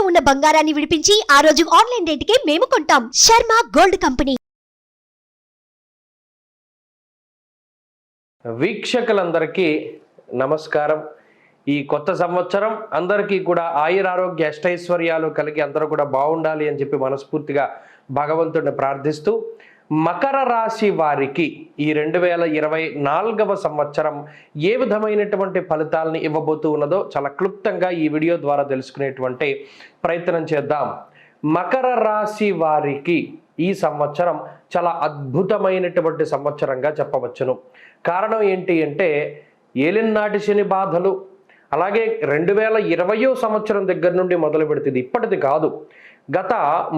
ఉన్న బంగారాన్ని విడిపించి ఆ రోజు ఆన్లైన్ రేటుకే మేము కొంటాం. Sharma gold company. వీక్షకులందరికీ నమస్కారం. ఈ కొత్త సంవత్సరం అందరికీ కూడా ఆయురారోగ్య అష్టైశ్వర్యాలు కలిగి అందరూ కూడా బాగుండాలి అని చెప్పి మనస్ఫూర్తిగా భగవంతుడిని ప్రార్థిస్తూ, మకర రాశి వారికి ఈ 2024వ సంవత్సరం ఏ విధమైనటువంటి ఫలితాలని ఇవ్వబోతూ ఉన్నదో చాలా క్లుప్తంగా ఈ వీడియో ద్వారా తెలుసుకునేటువంటి ప్రయత్నం చేద్దాం. మకర రాశి వారికి ఈ సంవత్సరం చాలా అద్భుతమైనటువంటి సంవత్సరంగా చెప్పవచ్చును. కారణం ఏంటి అంటే, ఏలినాటి శని బాధలు, అలాగే 2020వ సంవత్సరం దగ్గర నుండి మొదలు పెడుతుంది, ఇప్పటిది కాదు. గత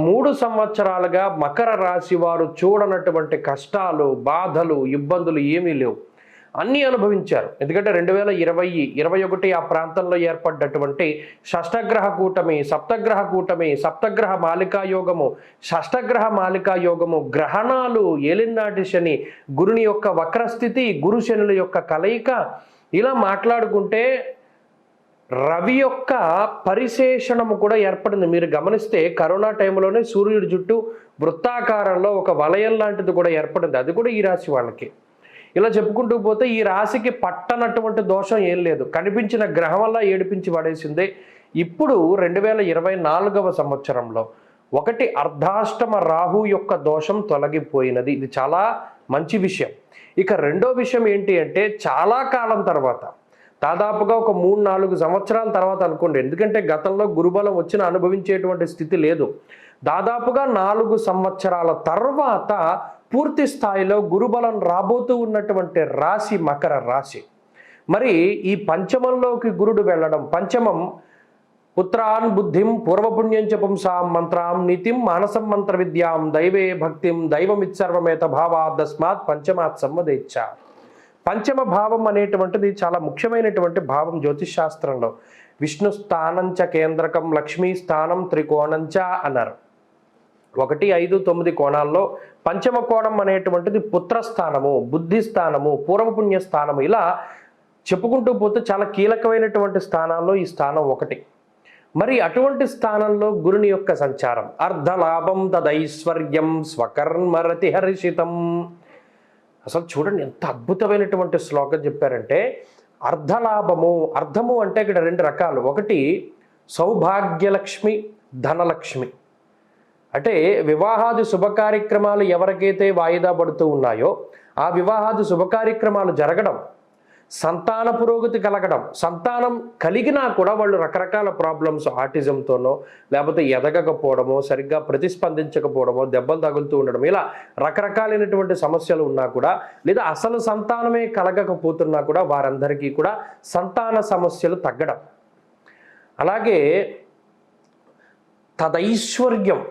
3 సంవత్సరాలుగా మకర రాశి వారు చూడనటువంటి కష్టాలు, బాధలు, ఇబ్బందులు ఏమీ లేవు, అన్నీ అనుభవించారు. ఎందుకంటే 2020, 2021 ఆ ప్రాంతంలో ఏర్పడ్డటువంటి షష్టగ్రహ కూటమి, సప్తగ్రహ మాలికా యోగము, షష్టగ్రహ మాలికా యోగము, గ్రహణాలు, ఏలినాటి శని, గురుని యొక్క వక్రస్థితి, గురు శనుల యొక్క కలయిక, ఇలా మాట్లాడుకుంటే రవి యొక్క పరిశేషణము కూడా ఏర్పడింది. మీరు గమనిస్తే కరోనా టైంలోనే సూర్యుడి చుట్టూ వృత్తాకారంలో ఒక వలయం లాంటిది కూడా ఏర్పడింది. అది కూడా ఈ రాశి వాళ్ళకి. ఇలా చెప్పుకుంటూ పోతే ఈ రాశికి పట్టనటువంటి దోషం ఏం లేదు. కనిపించిన గ్రహం వల్ల ఏడిపించి పడేసిందే. ఇప్పుడు 2024వ సంవత్సరంలో ఒకటి అర్ధాష్టమ రాహు యొక్క దోషం తొలగిపోయినది. ఇది చాలా మంచి విషయం. ఇక రెండో విషయం ఏంటి అంటే, చాలా కాలం తర్వాత, దాదాపుగా ఒక 3-4 సంవత్సరాల తర్వాత అనుకోండి, ఎందుకంటే గతంలో గురుబలం వచ్చిన అనుభవించేటువంటి స్థితి లేదు. దాదాపుగా 4 సంవత్సరాల తర్వాత పూర్తి స్థాయిలో గురుబలం రాబోతూ ఉన్నటువంటి రాశి మకర రాశి. మరి ఈ పంచమంలోకి గురుడు వెళ్ళడం, పంచమం పుత్రాన్ బుద్ధిం పూర్వపుణ్యం చ పుంసాం మంత్రాం నీతిం మానసం మంత్ర విద్యాం దైవే భక్తిం దైవమిత్సర్వమేత భావాదస్మాత్ పంచమాత్ సంవదేచ్ఛ. పంచమ భావం అనేటువంటిది చాలా ముఖ్యమైనటువంటి భావం జ్యోతిష్ శాస్త్రంలో. విష్ణు స్థానంచ కేంద్రకం లక్ష్మీ స్థానం త్రికోణంచ అన్నారు. 1, 5, 9 కోణాల్లో పంచమ కోణం అనేటువంటిది పుత్రస్థానము, బుద్ధి స్థానము, పూర్వపుణ్య స్థానము, ఇలా చెప్పుకుంటూ పోతే చాలా కీలకమైనటువంటి స్థానాల్లో ఈ స్థానం ఒకటి. మరి అటువంటి స్థానంలో గురుని యొక్క సంచారం, అర్ధలాభం తదైశ్వర్యం స్వకర్మరతి హర్షితం. అసలు చూడండి ఎంత అద్భుతమైనటువంటి శ్లోకం చెప్పారంటే, అర్ధలాభము, అర్ధము అంటే ఇక్కడ 2 రకాలు. ఒకటి సౌభాగ్యలక్ష్మి, ధనలక్ష్మి. అంటే వివాహాది శుభకార్యక్రమాలు ఎవరికైతే వాయిదా పడుతూ ఉన్నాయో ఆ వివాహాది శుభకార్యక్రమాలు జరగడం, సంతాన పురోగతి కలగడం, సంతానం కలిగినా కూడా వాళ్ళు రకరకాల ప్రాబ్లమ్స్, ఆటిజంతోనో లేకపోతే ఎదగకపోవడమో, సరిగ్గా ప్రతిస్పందించకపోవడమో, దెబ్బలు తగులుతూ ఉండడం, ఇలా రకరకాలైనటువంటి సమస్యలు ఉన్నా కూడా, లేదా అసలు సంతానమే కలగకపోతున్నా కూడా వారందరికీ కూడా సంతాన సమస్యలు తగ్గడం. అలాగే తదైశ్వర్యం,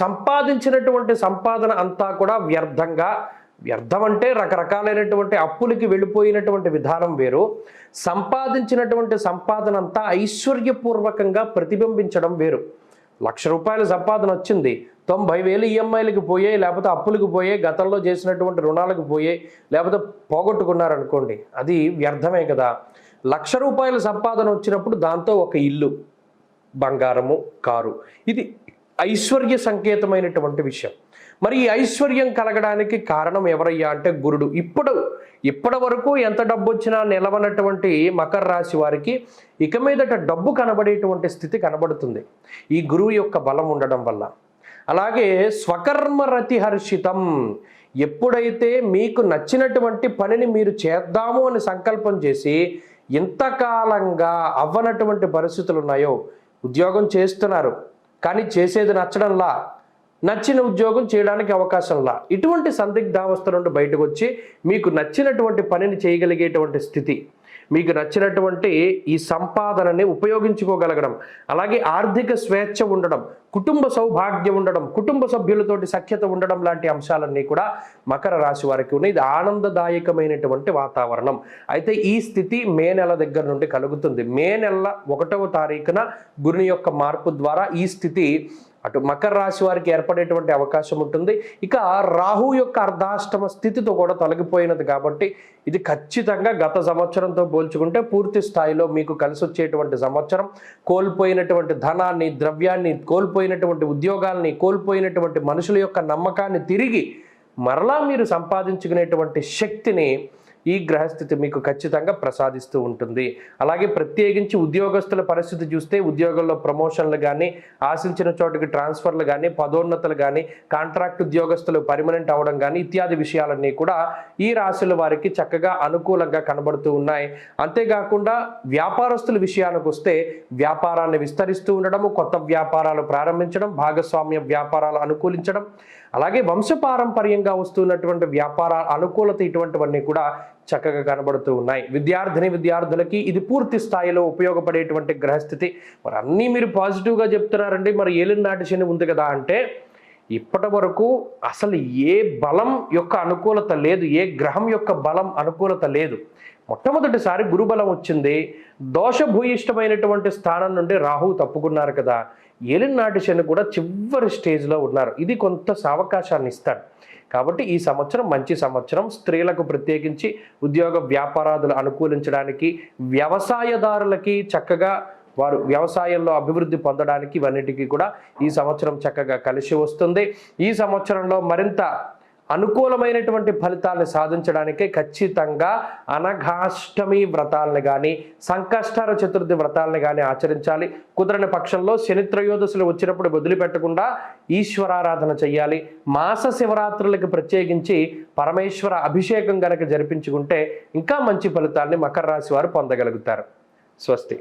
సంపాదించినటువంటి సంపాదన అంతా కూడా వ్యర్థం అంటే రకరకాలైనటువంటి అప్పులకి వెళ్ళిపోయినటువంటి విధానం వేరు. సంపాదించినటువంటి సంపాదన అంతా ఐశ్వర్యపూర్వకంగా ప్రతిబింబించడం వేరు. 1,00,000 రూపాయల సంపాదన వచ్చింది, 90,000 ఈఎంఐలకి పోయాయి, లేకపోతే అప్పులకు పోయాయి, గతంలో చేసినటువంటి రుణాలకు పోయాయి, లేకపోతే పోగొట్టుకున్నారనుకోండి, అది వ్యర్థమే కదా. 1,00,000 రూపాయల సంపాదన వచ్చినప్పుడు దాంతో ఒక ఇల్లు, బంగారము, కారు, ఇది ఐశ్వర్య సంకేతమైనటువంటి విషయం. మరి ఈ ఐశ్వర్యం కలగడానికి కారణం ఎవరయ్యా అంటే గురుడు. ఇప్పటి వరకు ఎంత డబ్బు వచ్చినా నిలవనటువంటి మకర రాశి వారికి ఇక మీదట డబ్బు కనబడేటువంటి స్థితి కనబడుతుంది ఈ గురువు యొక్క బలం ఉండడం వల్ల. అలాగే స్వకర్మరతి హర్షితం, ఎప్పుడైతే మీకు నచ్చినటువంటి పనిని మీరు చేద్దాము అని సంకల్పం చేసి ఇంతకాలంగా అవ్వనటువంటి పరిస్థితులు ఉన్నాయో, ఉద్యోగం చేస్తున్నారు కానీ చేసేది నచ్చడంలా, నచ్చిన ఉద్యోగం చేయడానికి అవకాశంలా, ఇటువంటి సందిగ్ధావస్థ నుండి బయటకు వచ్చి మీకు నచ్చినటువంటి పనిని చేయగలిగేటువంటి స్థితి, మీకు నచ్చినటువంటి ఈ సంపాదనని ఉపయోగించుకోగలగడం, అలాగే ఆర్థిక స్వేచ్ఛ ఉండడం, కుటుంబ సౌభాగ్యం ఉండడం, కుటుంబ సభ్యులతోటి సఖ్యత ఉండడం లాంటి అంశాలన్నీ కూడా మకర రాశి వారికి ఉన్నాయి. ఇది ఆనందదాయకమైనటువంటి వాతావరణం. అయితే ఈ స్థితి మే నెల దగ్గర నుండి కలుగుతుంది. మే నెల 1వ తారీఖున గురుని యొక్క మార్పు ద్వారా ఈ స్థితి అటు మకర రాశి వారికి ఏర్పడేటువంటి అవకాశం ఉంటుంది. ఇక రాహు యొక్క అర్ధాష్టమ స్థితితో కూడా తొలగిపోయినది కాబట్టి ఇది ఖచ్చితంగా గత సంవత్సరంతో పోల్చుకుంటే పూర్తి స్థాయిలో మీకు కలిసి వచ్చేటువంటి సంవత్సరం. కోల్పోయినటువంటి ధనాన్ని, ద్రవ్యాన్ని, కోల్పోయినటువంటి ఉద్యోగాల్ని, కోల్పోయినటువంటి మనుషుల యొక్క నమ్మకాన్ని తిరిగి మరలా మీరు సంపాదించుకునేటువంటి శక్తిని ఈ గ్రహస్థితి మీకు ఖచ్చితంగా ప్రసాదిస్తూ ఉంటుంది. అలాగే ప్రత్యేకించి ఉద్యోగస్తుల పరిస్థితి చూస్తే ఉద్యోగంలో ప్రమోషన్లు కానీ, ఆశించిన చోటుకి ట్రాన్స్ఫర్లు కానీ, పదోన్నతులు కానీ, కాంట్రాక్ట్ ఉద్యోగస్తులు పర్మనెంట్ అవ్వడం కానీ ఇత్యాది విషయాలన్నీ కూడా ఈ రాశుల వారికి చక్కగా అనుకూలంగా కనబడుతూ ఉన్నాయి. అంతేకాకుండా వ్యాపారస్తుల విషయానికి వస్తే వ్యాపారాన్ని విస్తరిస్తూ ఉండడము, కొత్త వ్యాపారాలు ప్రారంభించడం, భాగస్వామ్య వ్యాపారాలు అనుకూలించడం, అలాగే వంశపారంపర్యంగా వస్తున్నటువంటి వ్యాపార అనుకూలత ఇటువంటివన్నీ కూడా చక్కగా కనబడుతూ ఉన్నాయి. విద్యార్థులకి ఇది పూర్తి స్థాయిలో ఉపయోగపడేటువంటి గ్రహస్థితి. మరి అన్నీ మీరు పాజిటివ్గా చెప్తున్నారండి, మరి ఏలినాటి శని ఉంది కదా అంటే ఇప్పటి వరకు అసలు ఏ బలం యొక్క అనుకూలత లేదు, ఏ గ్రహం యొక్క బలం అనుకూలత లేదు. మొట్టమొదటిసారి గురుబలం వచ్చింది. దోషభూయిష్టమైనటువంటి స్థానం నుండి రాహువు తప్పుకున్నారు కదా, ఏలినాటి శని కూడా చివరి స్టేజ్లో ఉన్నారు. ఇది కొంత అవకాశాన్ని ఇస్తాడు. కాబట్టి ఈ సంవత్సరం మంచి సంవత్సరం. స్త్రీలకు ప్రత్యేకించి ఉద్యోగ వ్యాపారాదులు అనుకూలించడానికి, వ్యవసాయదారులకి చక్కగా వారు వ్యవసాయంలో అభివృద్ధి పొందడానికి ఇవన్నిటికీ కూడా ఈ సంవత్సరం చక్కగా కలిసి వస్తుంది. ఈ సంవత్సరంలో మరింత అనుకూలమైనటువంటి ఫలితాలను సాధించడానికే ఖచ్చితంగా అనఘాష్టమి వ్రతాలను కానీ, సంకష్టహర చతుర్థి వ్రతాలను కానీ ఆచరించాలి. కుదరని పక్షంలో శని త్రయోదశులు వచ్చినప్పుడు వదిలిపెట్టకుండా ఈశ్వరారాధన చెయ్యాలి. మాస శివరాత్రులకు ప్రత్యేకించి పరమేశ్వర అభిషేకం గనక జరిపించుకుంటే ఇంకా మంచి ఫలితాన్ని మకర రాశి వారు పొందగలుగుతారు. స్వస్తి.